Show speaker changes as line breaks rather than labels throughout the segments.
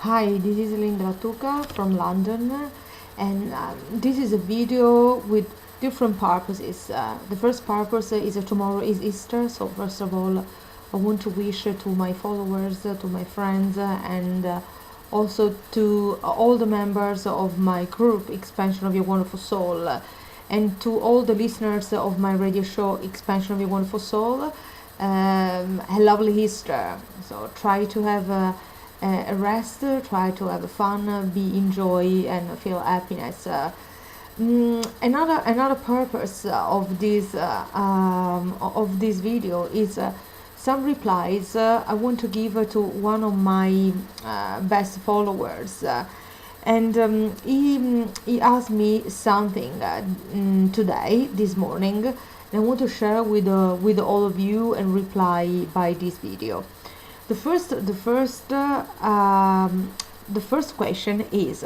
Hi, this is Lattuca from London, and this is a video with different purposes. The first purpose is tomorrow is Easter, so first of all, I want to wish to my followers, to my friends, and also to all the members of my group, Expansion of Your Wonderful Soul, and to all the listeners of my radio show, Expansion of Your Wonderful Soul, a lovely Easter. So try to have a rest, try to have fun, be enjoy and feel happiness. Another purpose of this video is some replies I want to give to one of my best followers. And he asked me something today, this morning, and I want to share with all of you and reply by this video. The first question is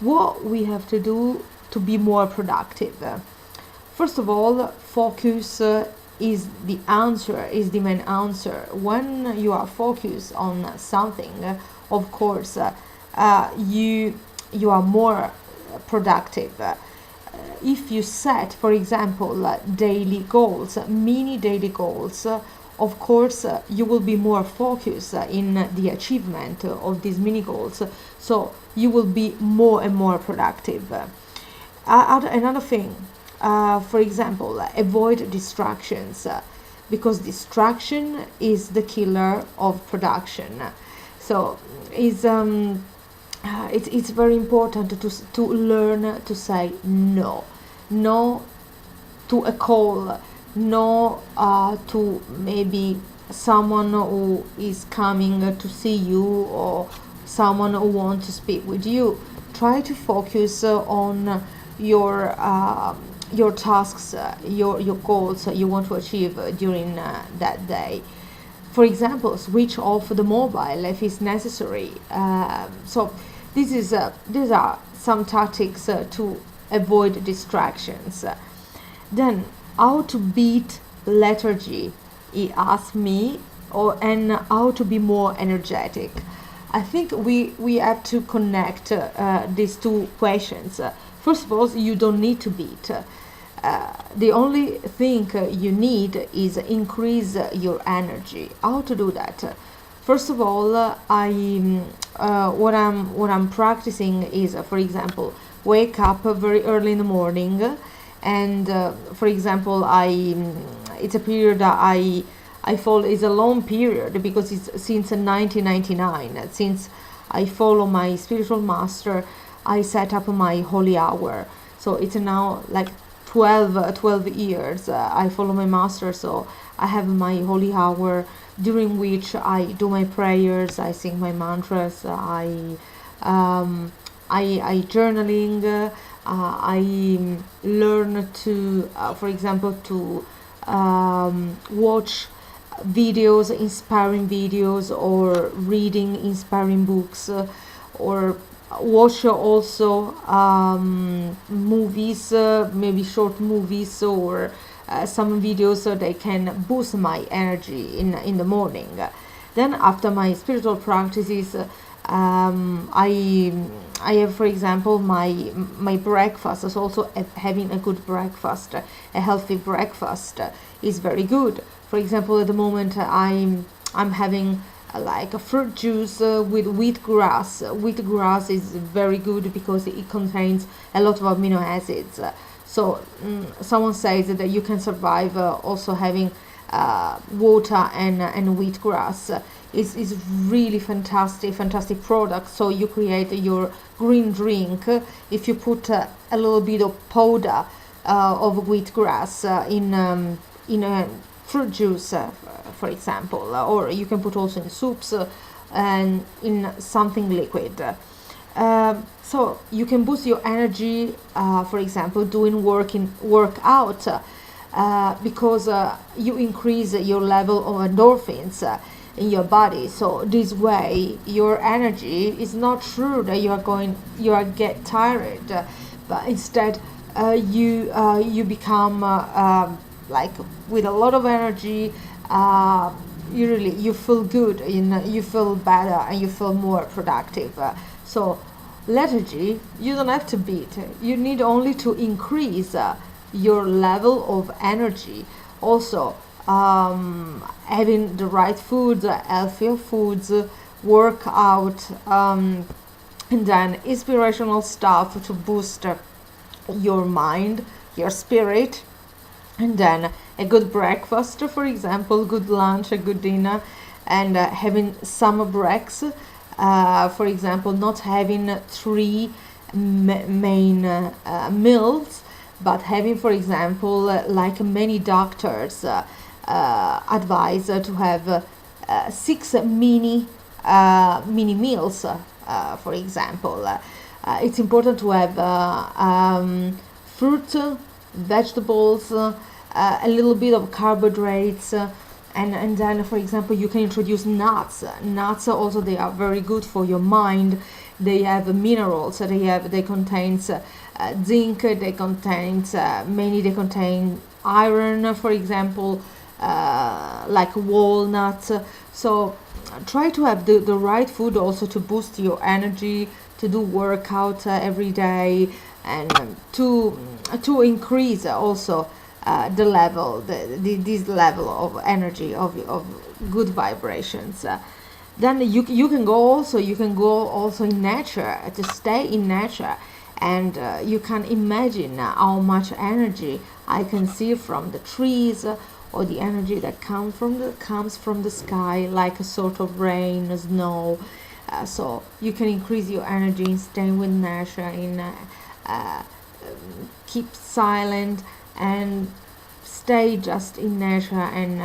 what we have to do to be more productive. First of all, focus is the answer, is the main answer. When you are focused on something, of course, you are more productive. If you set, for example, daily goals, mini daily goals, of course, you will be more focused in the achievement of these mini goals, so you will be more and more productive. Another thing, for example, avoid distractions, because distraction is the killer of production. So it's very important to learn to say no to a call, no to maybe someone who is coming to see you or someone who wants to speak with you. Try to focus on your tasks, your goals you want to achieve during that day. For example, switch off the mobile if it's necessary. So these are some tactics to avoid distractions. Then, how to beat lethargy, he asked me, and how to be more energetic. I think we have to connect these two questions. First of all, you don't need to beat. The only thing you need is increase your energy. How to do that? First of all, what I'm practicing is, for example, wake up very early in the morning. And for example, it's a period I follow. Is a long period because it's since 1999. Since I follow my spiritual master, I set up my holy hour. So it's now like 12 years. I follow my master, so I have my holy hour during which I do my prayers, I sing my mantras, I journaling. I learn to, for example, to watch videos, inspiring videos, or reading inspiring books, or watch also movies, maybe short movies, or some videos so they can boost my energy in the morning. Then after my spiritual practices, I have, for example, my breakfast is also having a good breakfast, a healthy breakfast is very good. For example, at the moment I'm having like a fruit juice with wheatgrass. Wheatgrass is very good because it contains a lot of amino acids. So someone says that you can survive also having water and wheatgrass. Is really fantastic product. So you create your green drink if you put a little bit of powder of wheatgrass in a fruit juice, for example, or you can put also in soups and in something liquid. So you can boost your energy, for example, doing workout, because you increase your level of endorphins in your body. So this way your energy is not true that you are get tired, but instead you become like with a lot of energy, you feel good, you feel better, and you feel more productive. So lethargy, you don't have to beat. You need only to increase your level of energy. Also, having the right foods, healthier foods, work out, and then inspirational stuff to boost your mind, your spirit, and then a good breakfast, for example, good lunch, a good dinner, and having some breaks. For example, not having three main meals, but having, for example, like many doctors advise to have six mini meals. For example, it's important to have fruit, vegetables, a little bit of carbohydrates, and then, for example, you can introduce nuts. Nuts also, they are very good for your mind. They have minerals. They contain zinc. They contain iron, for example, like walnuts. So try to have the right food also to boost your energy, to do workout every day, and to increase also the level, this level of energy, of good vibrations. Then you can go also in nature, to stay in nature, and you can imagine how much energy I can see from the trees, or the energy that comes from the sky, like a sort of rain, snow. So you can increase your energy in staying with nature, in keep silent, and stay just in nature, and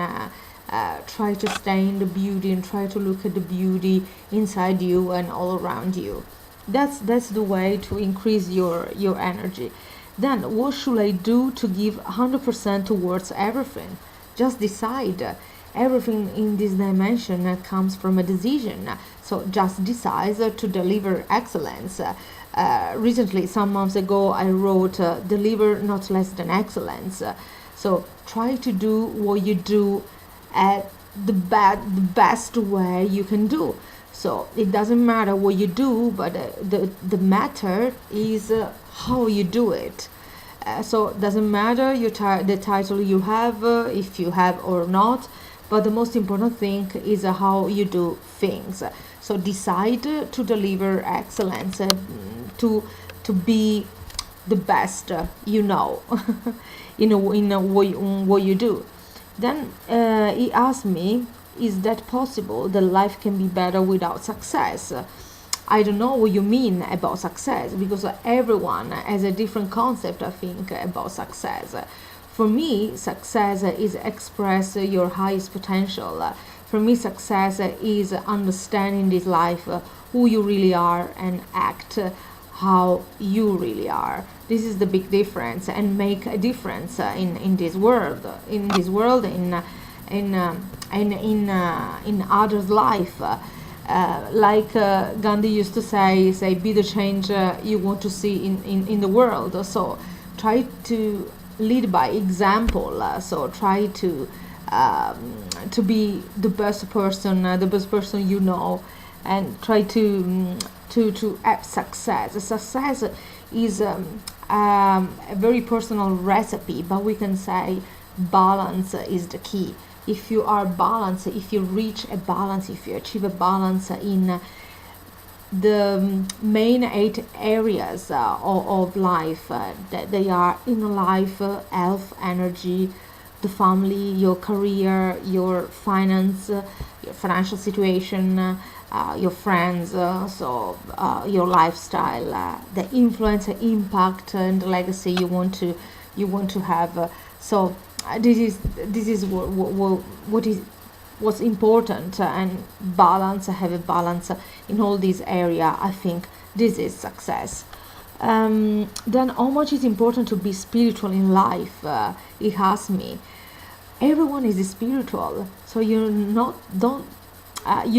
try to stay in the beauty, and try to look at the beauty inside you and all around you. That's the way to increase your energy. Then what should I do to give 100% towards everything? Just decide. Everything in this dimension comes from a decision. So just decide to deliver excellence. Recently, some months ago, I wrote, deliver not less than excellence. So try to do what you do at the best way you can do. So it doesn't matter what you do, but the matter is how you do it. So it doesn't matter the title you have, if you have or not, but the most important thing is how you do things. So decide to deliver excellence, to be the best in what you do. Then he asked me, is that possible that life can be better without success? I don't know what you mean about success, because everyone has a different concept, I think, about success. For me, success is express your highest potential. For me, success is understanding this life, who you really are, and act how you really are. This is the big difference, and make a difference in this world, in others' life. Like Gandhi used to say, be the change you want to see in the world. So try to lead by example. So try to be the best person you know, and try to have success. Success is a very personal recipe, but we can say balance is the key. If you are balanced, if you reach a balance, if you achieve a balance in the main 8 areas of life, that they are inner life, health, energy, the family, your career, your finance, your financial situation, your friends, your lifestyle, the influence, impact, and the legacy you want to have. So this is what's important, and have a balance in all these areas. I think this is success. Then how much is important to be spiritual in life? He asked me. Everyone is spiritual, so you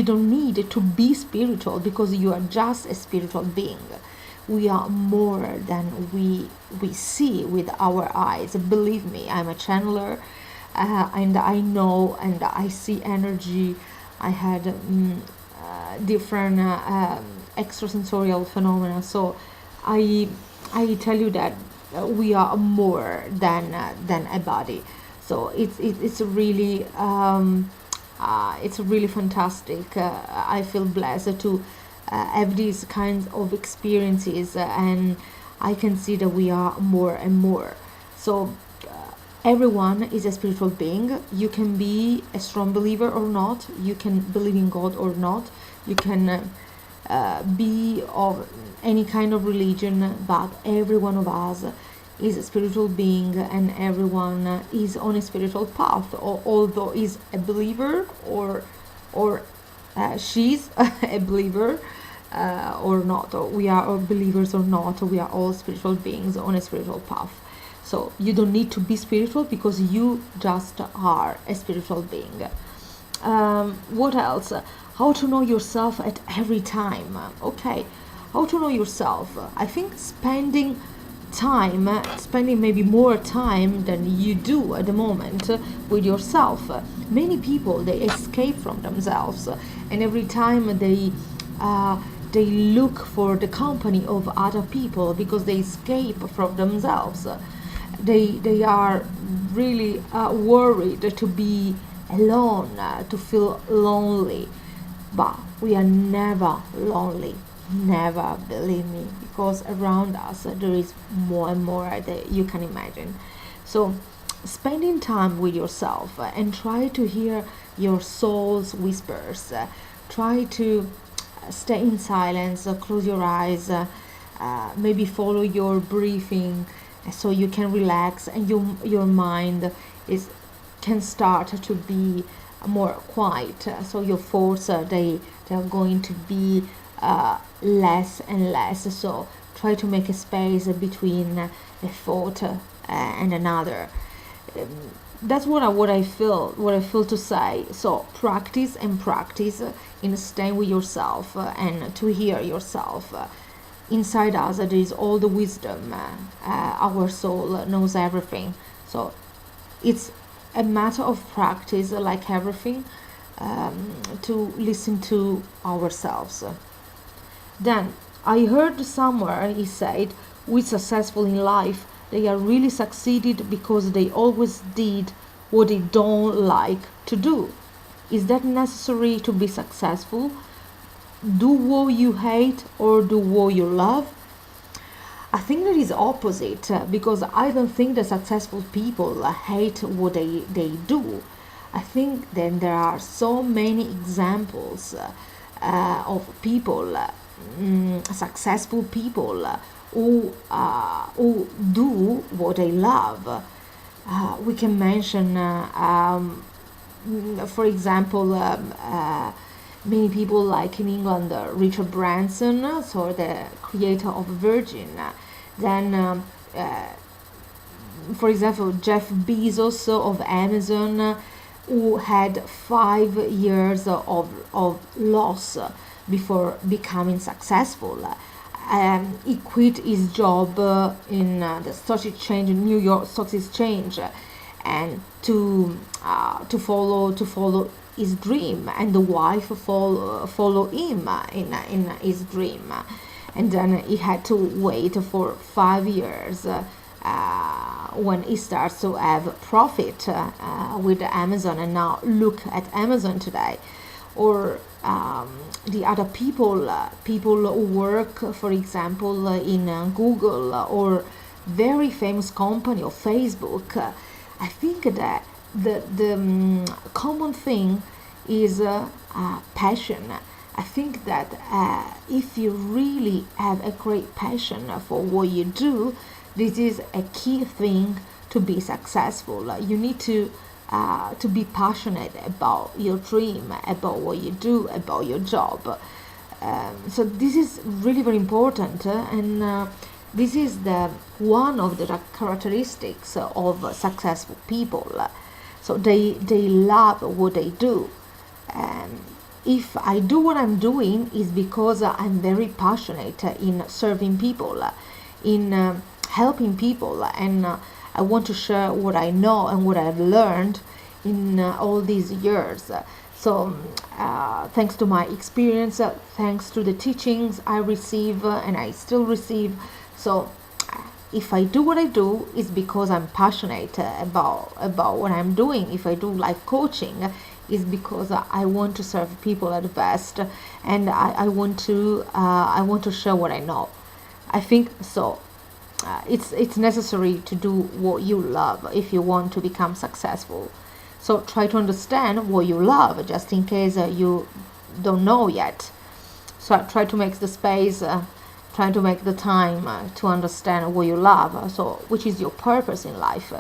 don't need to be spiritual, because you are just a spiritual being. We are more than we see with our eyes. Believe me, I'm a channeler. and I know and I see energy. I had different extrasensorial phenomena. So I tell you that we are more than a body. So it's really fantastic. I feel blessed to have these kinds of experiences, and I can see that we are more and more. So everyone is a spiritual being. You can be a strong believer or not. You can believe in God or not. You can be of any kind of religion, but every one of us is a spiritual being, and everyone is on a spiritual path, although is a believer or she's a believer or not, or we are all believers or not, we are all spiritual beings on a spiritual path. So you don't need to be spiritual, because you just are a spiritual being. What else? How to know yourself at every time. Okay, how to know yourself? I think spending maybe more time than you do at the moment with yourself. Many people, they escape from themselves, and every time they look for the company of other people, because they escape from themselves. They are really worried to be alone, to feel lonely. But we are never lonely, never, believe me, because around us there is more and more that you can imagine. So spending time with yourself and try to hear your soul's whispers. Try to stay in silence, close your eyes, maybe follow your breathing, so you can relax, and your mind can start to be more quiet. So your thoughts they are going to be less and less. So try to make a space between a thought and another. That's what I feel to say. So practice in staying with yourself and to hear yourself. Inside us there is all the wisdom. Our soul knows everything. So it's a matter of practice, like everything, to listen to ourselves. Then I heard somewhere he said, "With successful in life, they are really succeeded because they always did what they don't like to do." Is that necessary to be successful? Do what you hate or do what you love? I think that is opposite, because I don't think that successful people hate what they do. I think then there are so many examples of people, successful people, who do what they love. We can mention, for example, many people like in England, Richard Branson, so the creator of Virgin. Then, for example, Jeff Bezos of Amazon, who had 5 years of loss before becoming successful. He quit his job in the stock exchange, in New York Stock Exchange, and to follow his dream, and the wife follow him in his dream. And then he had to wait for 5 years when he starts to have profit with Amazon, and now look at Amazon today. Or the other people who work, for example, in Google, or very famous company of Facebook. I think that the common thing is passion. I think that if you really have a great passion for what you do, this is a key thing to be successful. You need to be passionate about your dream, about what you do, about your job. So this is really very important, and this is the one of the characteristics of successful people. So they love what they do. If I do what I'm doing, is because I'm very passionate in serving people, in helping people, and I want to share what I know and what I've learned in all these years. So thanks to my experience, thanks to the teachings I receive and I still receive. So if I do what I do, it's because I'm passionate about what I'm doing. If I do life coaching, it's because I want to serve people at the best, and I want to share what I know. I think so. It's necessary to do what you love if you want to become successful. So try to understand what you love, just in case you don't know yet. So try to make the space, try to make the time to understand what you love. So which is your purpose in life,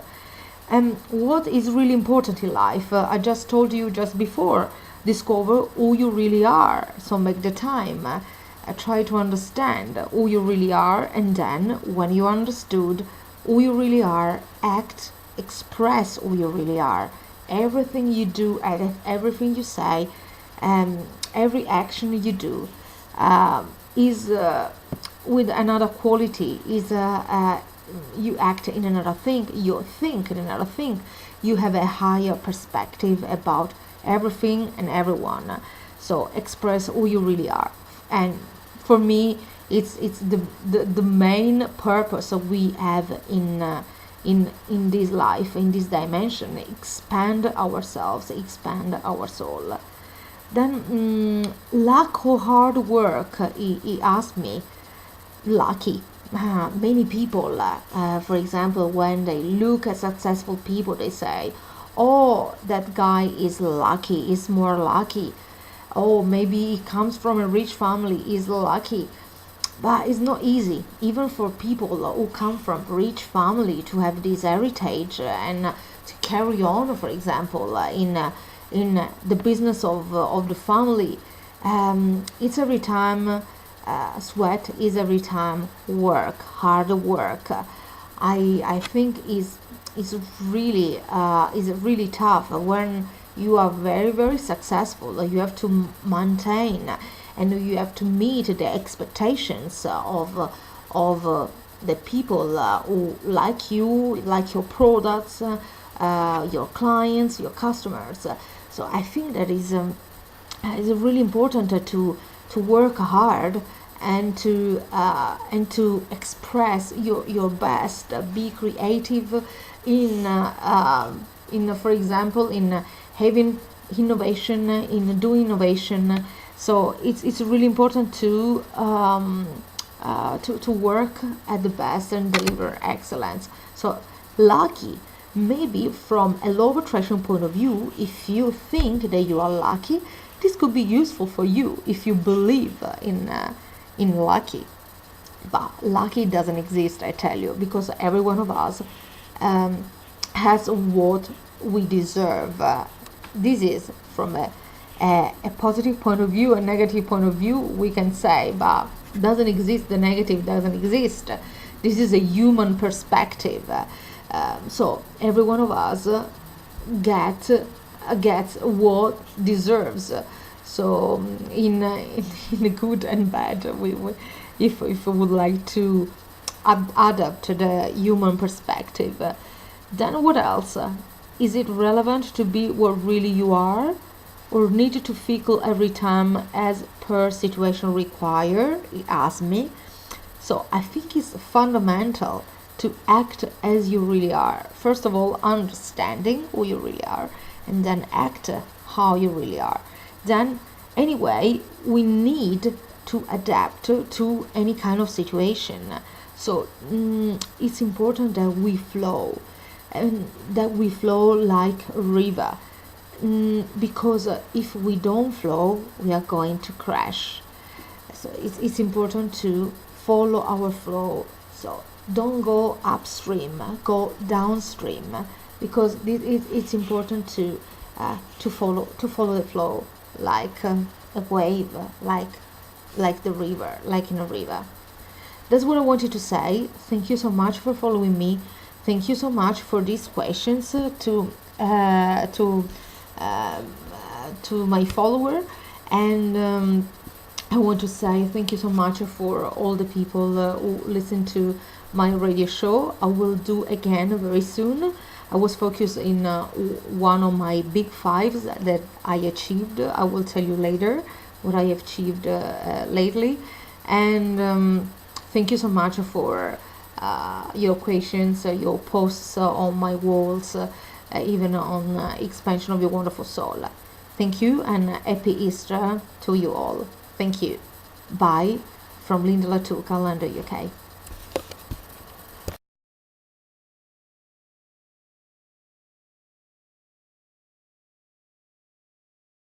and what is really important in life. I just told you just before. Discover who you really are. So make the time. Try to understand who you really are, and then when you understood who you really are, act, express who you really are. Everything you do and everything you say, every action you do is with another quality, is you act in another thing, you think in another thing, you have a higher perspective about everything and everyone. So express who you really are. And for me, it's the main purpose we have in this life, in this dimension. Expand ourselves, expand our soul. Then luck or hard work, he asked me. Lucky. Many people, for example, when they look at successful people, they say, oh, that guy is lucky, is more lucky. Oh, maybe he comes from a rich family, is lucky. But it's not easy, even for people who come from rich family, to have this heritage and to carry on, for example, in the business of the family. It's every time sweat, is every time work, hard work. I think is really tough when you are very, very successful. You have to maintain and you have to meet the expectations of the people who like you, like your products, your clients, your customers. So I think that is really important to work hard and to express your best. Be creative in for example, in having innovation, in doing innovation. So it's really important to work at the best and deliver excellence. So lucky, maybe from a law of attraction point of view, if you think that you are lucky, this could be useful for you if you believe in lucky. But lucky doesn't exist, I tell you, because every one of us has what we deserve. This is from a positive point of view. A negative point of view, we can say, but doesn't exist. The negative doesn't exist. This is a human perspective. So every one of us gets what deserves. So in the good and bad, if we would like to adapt to the human perspective, then what else? Is it relevant to be what really you are, or need to feel every time as per situation require? He asked me. So I think it's fundamental to act as you really are. First of all, understanding who you really are, and then act how you really are. Then anyway, we need to adapt to any kind of situation. So it's important that we flow, and that we flow like a river, because if we don't flow, we are going to crash. So it's important to follow our flow. So don't go upstream, go downstream, because it's important to follow the flow like a wave, like the river, like in a river. That's what I wanted to say. Thank you so much for following me. Thank you so much for these questions to my follower, and I want to say thank you so much for all the people who listen to my radio show. I will do again very soon. I was focused in one of my big fives that I achieved. I will tell you later what I have achieved lately. And thank you so much for your questions, your posts on my walls, even on expansion of your wonderful soul. Thank you, and happy Easter to you all. Thank you. Bye from Linda Lattuca, London, UK.